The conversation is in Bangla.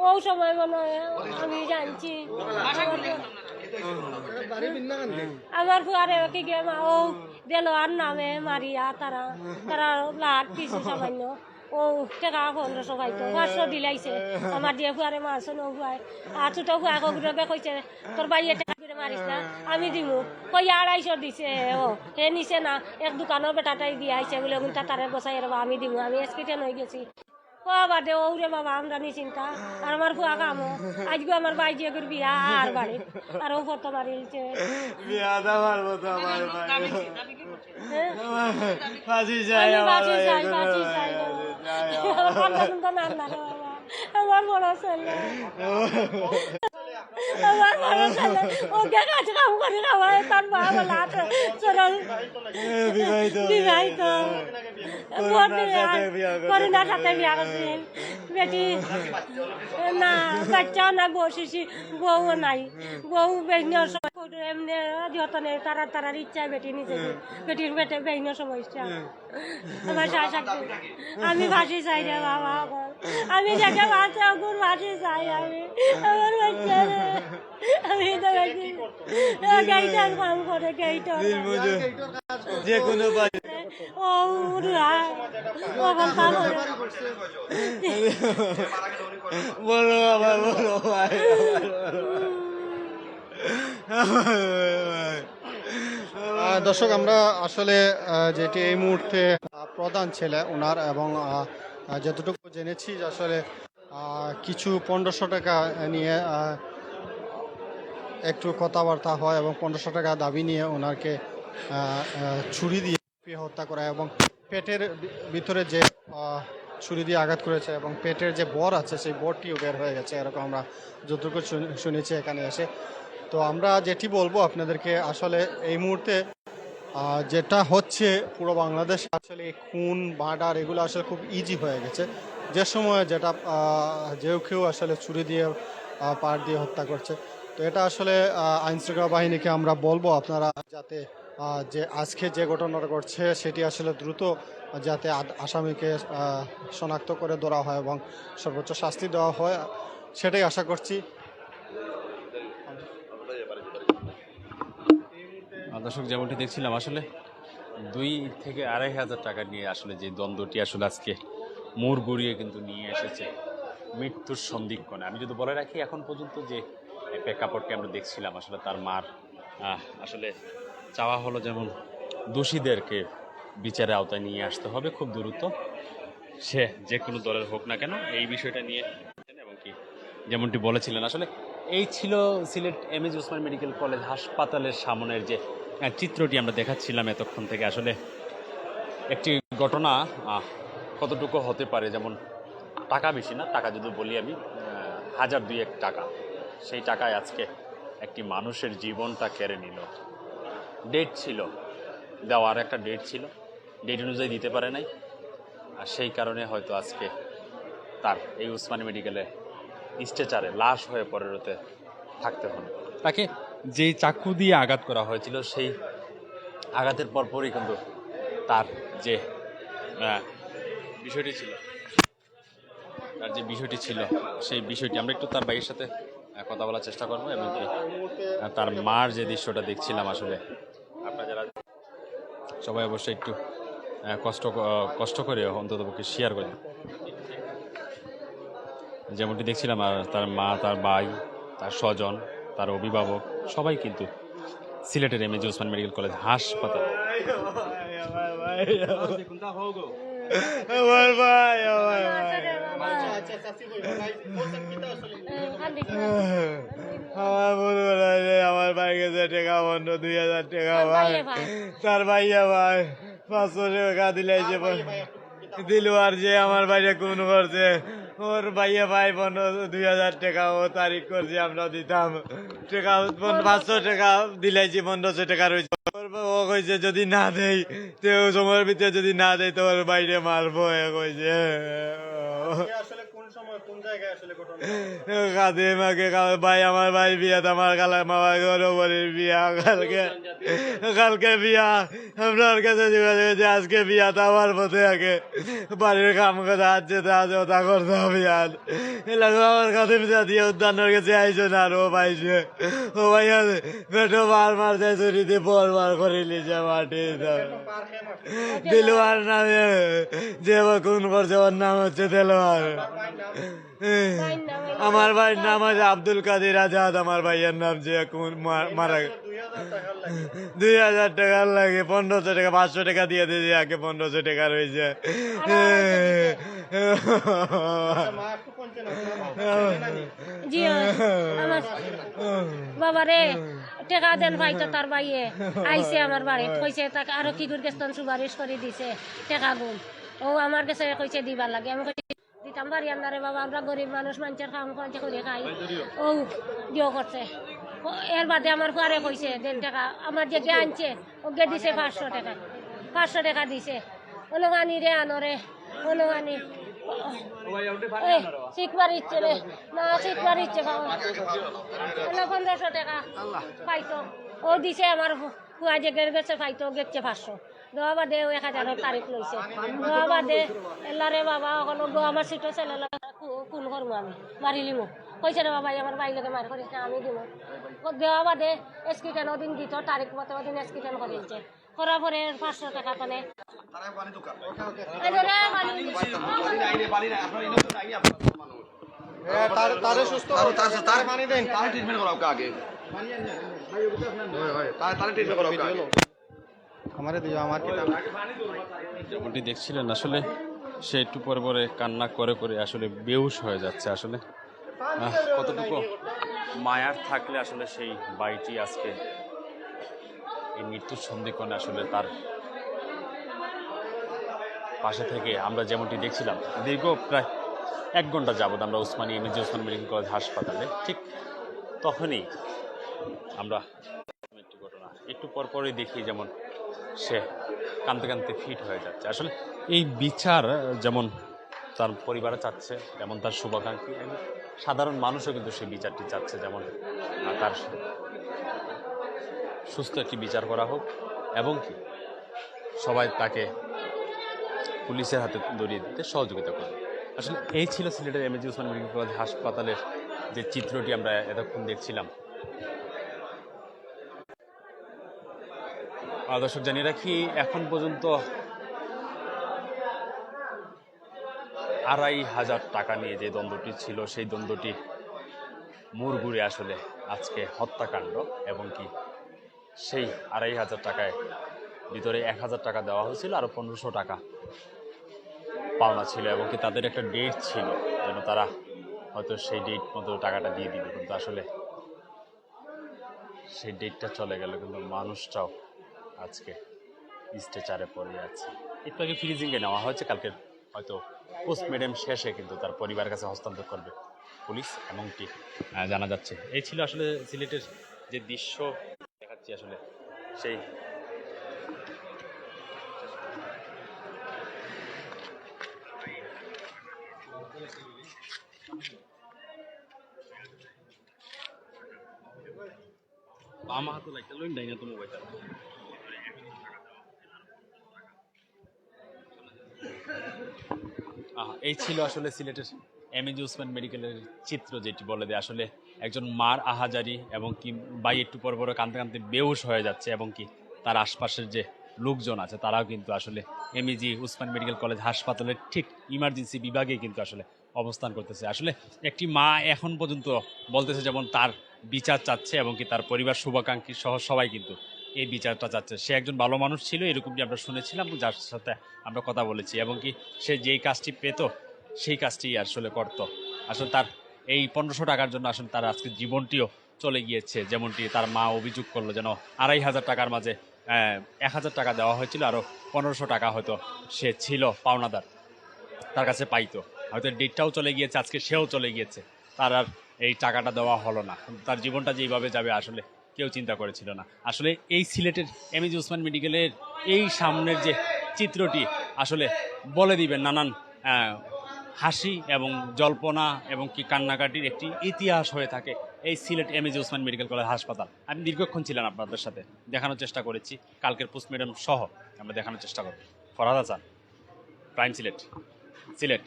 ও সময় মনে হয় আমি জানছি আমার ফুয়ারে কি গে মা ও দিল আর নামে মারিয়া তারা তারা লাট কিছু সামান্য ও টাকা 1500 পাইতো 500 দিলাইছে আমার দিয়ে ফুয়ারে মারছে নো ফুয়ায় আর ছোট ফুয়া কগুরবে কইছে তোর বাইয়ে টাকা করে মারিস না আমি দিমু কই 250 দিছে ও হে নিছে না এক দোকানের বেটাটাই দিয়ে আইছে বলে উনটা তারে বসাই রে আমি দিমু আমি এসকিটেন হয়ে গেছি বাদে ওরে বাবা আমরা নি চিন্তা আর আমার ফুয়া কামো আজকে আমার বাইজিয়ে করে বিয়া আর বাড়ি আর ও ফটো মারিলছে বিয়া দা মারবো তো আমার ফাঁসি চাই আমার বড় ছেলে আমার বড় ছেলে ওকে কাছে কাম করে খাওয়ায় তার মা বলা চরল বিবাহিত করোনার সাথে বিয়া করছেন বেটি না বাচ্চাও না বসেছি বউও নাই বউ বেহিনের সময় এমনি যতনে তারার ইচ্ছায় বেটি নিজে বেটির বেটে বেহিনের সময় ইচ্ছা আমার শাশুড়ি আমি ভাসি চাই রে বাবা আমি দেখে বাচ্চা গুর ভাসি চাই আমি আমার বাচ্চা আমি তো গাইটার কাম করে গাইটার যে কোনো ও বলো বাবা বলো দর্শক আমরা আসলে যেটি এই মুহূর্তে প্রধান ছেলে ওনার এবং যতটুকু জেনেছি যে আসলে কিছু 1500 টাকা নিয়ে একটু কথাবার্তা হয় এবং 1500 টাকা দাবি নিয়ে ওনাকে ছুরি দিয়ে হত্যা করা এবং পেটের ভিতরে যে ছুরি দিয়ে আঘাত করেছে এবং পেটের যে বর আছে সেই বরটিও বের হয়ে গেছে এরকম আমরা যতটুকু শুনেছি এখানে এসে। তো আমরা যেটি বলবো আপনাদেরকে আসলে এই মুহূর্তে যেটা হচ্ছে পুরো বাংলাদেশ আসলে খুন মার্ডার এগুলো আসলে খুব ইজি হয়ে গেছে যে সময় যেটা যে কেউ আসলে ছুরি দিয়ে পাড় দিয়ে হত্যা করছে। তো এটা আসলে আইনশৃঙ্খলা বাহিনীকে আমরা বলবো আপনারা যাতে যে আজকে যে ঘটনাটা ঘটছে সেটি আসলে দ্রুত যাতে আসামিকে শনাক্ত করে ধরা হয় এবং সর্বোচ্চ শাস্তি দেওয়া হয় সেটাই আশা করছি। দর্শক যেমনটি দেখছিলাম আসলে 2 থেকে 2,500 টাকা নিয়ে আসলে যে দ্বন্দ্বটি আসলে আজকে মোড় গড়িয়ে কিন্তু নিয়ে এসেছে মৃত্যুর সন্ধিক্ষণে। আমি যদি বলে রাখি এখন পর্যন্ত যে প্রেক্ষাপটটি আমরা দেখছিলাম আসলে তার মার আসলে চাওয়া হলো যেমন দোষীদেরকে বিচারের আওতায় নিয়ে আসতে হবে খুব দ্রুত, সে যে কোনো দলের হোক না কেন এই বিষয়টা নিয়ে এবং কি যেমনটি বলেছিলেন আসলে এই ছিল Sylhet MAG Osman medical college হাসপাতালের সামনের যে চিত্রটি আমরা দেখাচ্ছিলাম এতক্ষণ থেকে। আসলে একটি ঘটনা কতটুকু হতে পারে, যেমন টাকা বেশি না, টাকা যদি বলি আমি 1000-2 টাকা, সেই টাকায় আজকে একটি মানুষের জীবনটা কেড়ে নিল। ডেট ছিল দেওয়ার, একটা ডেট ছিল, ডেট অনুযায়ী দিতে পারে নাই, আর সেই কারণে হয়তো আজকে তার এই ওসমানী মেডিকেলে স্ট্রেচারে লাশ হয়ে পরিণত থাকতে হলো। তাকে যেই চাকু দিয়ে আঘাত করা হয়েছিল সেই আঘাতের পরপরই কিন্তু তার যে বিষয়টি ছিল সেই বিষয়টি আমরা একটু তার ভাইয়ের সাথে কথা বলার চেষ্টা করবো এবং তার মার যে দৃশ্যটা দেখছিলাম আসলে আপনারা যারা সবাই অবশ্যই একটু কষ্ট করে অন্ততপক্ষে শেয়ার করেন। যেমনটি দেখছিলাম আর তার মা, তার ভাই, তার স্বজন, তার অভিভাবক সবাই কিন্তু সিলেটের এমএজি ওসমান মেডিকেল কলেজ হাসপাতাল। আমার ভাই গেছে টাকা বন্ধ 2000 টাকা ভাই, তার ভাইয়া ভাই 500 টাকা দিলাইছে দিল, আর যে আমার ভাইয়া কোন করছে ওর ভাইয়া ভাই বন্ধ 2000 টাকা ও তারিখ করছে আমরা দিতাম টাকা 500 টাকা দিলাইছি 1500 টাকা রয়েছে। ও কইছে যদি না দেই তো সময়ের ভিতরে যদি না দেয় তো ওর বাইরে মারবো কইছে। আসলে কোন সময় কাদিমাকে ভাই আমার ভাই বিয়া আমার কালা মামা গরবরের বিয়া কালকে বিয়া আপনার কাছে যোগাযোগ হয়েছে আজকে বিয়া তো আমার পথে আগে বাড়ির কাম করে আসছে তা করতে হবে আর এলাকা আমার কাদিম জাতীয় উদ্যানের কাছে আইসো না আর ও পাইছে ও ভাই পেটো বার মারতে চুরিতে পর বার করে নিছে মাটি দিলওয়ার নামে যে খুন করছে ওর নাম হচ্ছে দেলোয়ার। আমার ভাইয়ের নাম আছে আব্দুল কাদের আজাদ, আমার ভাইয়ের নাম যে মারা 2000 টাকা লাগে, 1500 টাকা 500 টাকা দিয়ে দিয়েছি আগে, 1500 টাকা রয়েছে। বাবা রে টাকা দেন ভাই তো তার ভাইয়ে আইসে আমার বাড়িত কইছে তাকে আরো কি করে গেস্তন সুপারিশ করে দিছে টাকা গুম ও আমার কাছে কইছে দিবার লাগে। আমি দিতাম বাড়ি আন্দারে বাবা আমরা গরিব মানুষ মানুষের খাম খাইছে করে খাই ও দিও করছে। এর বাদে আমার ঘরে কইছে 1.5 টাকা আমার যে আনছে ওকে দিছে 500 টাকা 500 টাকা দিছে অনুগানি রে আনরে অনুগানি শিখবার ইচ্ছে রে না শিখবার ইচ্ছে 1500 টাকা পাইতো ও দিছে আমার কুয়া যে গেছে পাইতো গেছে 500 দেওয়া বাদে 1000 তারিখ লইছে দেওয়া বাদে এলারে বাবা ওখানে আমার ছোট ছেলে কোন করবো আমি বাড়ি লিমু কইছে রে বাবা আমার বাইর লোকে মার করিস আমি দিব দেওয়া বাদে এসকিটেন ওদিন দিত তারিখ মতো ওদিন এসকিটেন করিছে করার পরে 500 টাকা পানে তারে সুস্থ তার পানি দেন তার ট্রিটমেন্ট করাও আগে তার ট্রিটমেন্ট করাও আগে আমারে দিও আমার কি যেমনটি দেখছিলেন আসলে সে একটু পরে পরে কান্না করে করে আসলে বেহুশ হয়ে যাচ্ছে। আসলে কতটুকু মায়ার থাকলে আসলে সেই বাড়িটি আজকে এই মৃত্যুর সন্ধিক্ষণে আসলে তার পাশে থেকে আমরা যেমনটি দেখছিলাম দীর্ঘ প্রায় 1 ঘন্টা যাবত আমরা Usmani MAG Osman medical college হাসপাতালে, ঠিক তখনই আমরা একটি ঘটনা একটু পরপরই দেখি যেমন সে কাঁদতে কাঁদতে ফিট হয়ে যাচ্ছে। আসলে এই বিচার যেমন তার পরিবারে চাচ্ছে, যেমন তার শুভাকাঙ্ক্ষী সাধারণ মানুষও কিন্তু সেই বিচারটি চাচ্ছে, যেমন তার সুস্থ একটি বিচার করা হোক এবং কি সবাই তাকে পুলিশের হাতে ধরিয়ে দিতে সহযোগিতা করবে। আসলে এই ছিল সিলেটের এমএজি ওসমান মেডিকেল কলেজ হাসপাতালের যে চিত্রটি আমরা এতক্ষণ দেখছিলাম। দর্শক জানিয়ে রাখি এখন পর্যন্ত 2500 টাকা নিয়ে যে দ্বন্দ্বটি ছিল সেই দ্বন্দ্বটি মোড় ঘুরে আসলে আজকে হত্যাকাণ্ড এবং কি সেই 2500 টাকায় ভিতরে 1000 টাকা দেওয়া হয়েছিল, আরো 1500 টাকা পাওনা ছিল এবং কি তাদের একটা ডেট ছিল যেন তারা হয়তো সেই ডেট মতো টাকাটা দিয়ে দিবে, কিন্তু আসলে সেই ডেটটা চলে গেল, কিন্তু মানুষটাও আজকে স্ট্রেচারে পড়ে আছে। একটু আগে ফ্রিজিংয়ে নেওয়া হয়েছে, কালকে হয়তো পোস্টমর্টেম শেষে কিন্তু তার পরিবারের কাছে হস্তান্তর করবে পুলিশ এমনটি জানা যাচ্ছে। এই ছিল আসলে সিলেটের যে দৃশ্য দেখাচ্ছি আসলে সেই বামা হাতে লাইটটা লইন ডাইনা তো মোবাইলটা এই ছিল আসলে সিলেটের এমএজি ওসমান মেডিকেলের চিত্র, যেটি বলে দেয় আসলে একজন মার আহাজারি এবং কি বাই একটু পর পর কাঁদতে কাঁদতে বেহুশ হয়ে যাচ্ছে এবং কি তার আশপাশের যে লোকজন আছে তারাও কিন্তু আসলে এমএজি ওসমান মেডিকেল কলেজ হাসপাতালের ঠিক ইমার্জেন্সি বিভাগে কিন্তু আসলে অবস্থান করতেছে। আসলে একটি মা এখন পর্যন্ত বলতেছে যেমন তার বিচার চাচ্ছে এবং কি তার পরিবার শুভাকাঙ্ক্ষী সহ সবাই কিন্তু এই বিচারটা চাচ্ছে। সে একজন ভালো মানুষ ছিল, এরকমটি আমরা শুনেছিলাম, যার সাথে আমরা কথা বলেছি এবং কি সে যেই কাজটি পেত সেই কাজটি আসলে করত। আসলে তার এই 1500 টাকার জন্য আসলে তার আজকে জীবনটিও চলে গিয়েছে। যেমনটি তার মা অভিযোগ করলো যেন 2500 টাকার মাঝে 1000 টাকা দেওয়া হয়েছিল, আরও 1500 টাকা হয়তো সে ছিল পাওনাদার, তার কাছে পাইতো, হয়তো ডেটটাও চলে গিয়েছে, আজকে সেও চলে গিয়েছে, তার আর এই টাকাটা দেওয়া হলো না। তার জীবনটা যেইভাবে যাবে আসলে কেউ চিন্তা করেছিল না। আসলে এই সিলেটের এমএজি ওসমান মেডিকেলের এই সামনের যে চিত্রটি আসলে বলে দিবেন নানান হাসি এবং জল্পনা এবং কি কান্নাকাটির একটি ইতিহাস হয়ে থাকে এই Sylhet MAG Osman medical college হাসপাতাল। আমি দীর্ঘক্ষণ ছিলাম আপনাদের সাথে, দেখানোর চেষ্টা করেছি, কালকের পোস্টমর্টম সহ আমরা দেখানোর চেষ্টা করব। ফরহাদ হাসান, প্রাইম সিলেট, সিলেট।